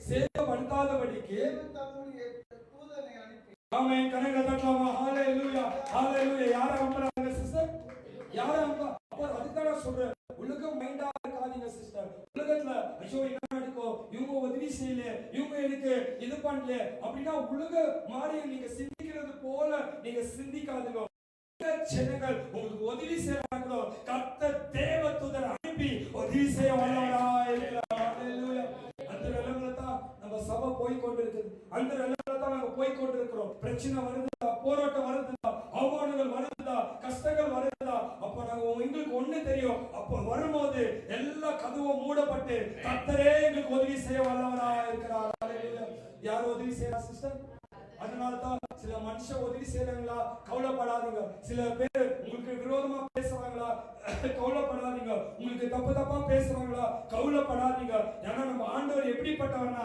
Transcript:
சேதப்படுத்தாதபடிக்கு தம்முடைய தூதனை அனுப்பி. ஆமென். கரங்களை தட்டலாமா? ஹalleluya ஹalleluya. யாரை அனுப்புறாங்க சிஸ்டர்? யாரை அனுப்ப? அப்ப அதுக்காக சொல்றேன், உலக மைண்டா இருக்காதீங்க சிஸ்டர். உலகத்துல ஐயோ என்ன நடக்கும், இவங்க உதவி செய்யல, இவங்க எனக்கு இது பண்ணல அப்படின்னா உலக மாதிரி நீங்க சிந்திக்கிறது போல நீங்க சிந்திக்காதுங்க. ஜனங்கள் உங்களுக்கு உதவி செய்யறாங்களோ, கர்த்தர் தேவதூதரை அனுப்பி உதவி செய்ய வல்லவராய் இருக்கிறார். ஹalleluya. அந்த நிலைமையில தான் நம்ம சபை போய் கொண்டிருக்குது. அந்த நிலைமையில தான் நாங்க போய் கொண்டிருக்கிறோம். பிரச்சனை வருதுதா, போராட்டம் வருதுதா, அவமானங்கள் வருதுதா, கஷ்டங்கள் வருதுதா, அப்ப நாங்க எங்களுக்கு ஒண்ணு தெரியும், அப்ப வரும்போது எல்லா கதவும் மூடப்பட்டு கர்த்தரே எங்களுக்கு உதவி செய்ய வல்லவராய் இருக்கிறார். ஹalleluya. யார் உதவி செய்யறா சிஸ்டர்? அதனாலதான் சில மனுஷன் உதவி செய்யறாங்களா, கவலைப்படாதீங்க. சில பேர் உங்களுக்கு விரோதமா பேசுறாங்களா, கவலைப்படாதீங்க. உங்களுக்கு தப்பு தப்பா பேசுறாங்களா, கவலைப்படாதீங்க. ஏன்னா நம்ம ஆண்டவர் எப்படிப்பட்டவர்னா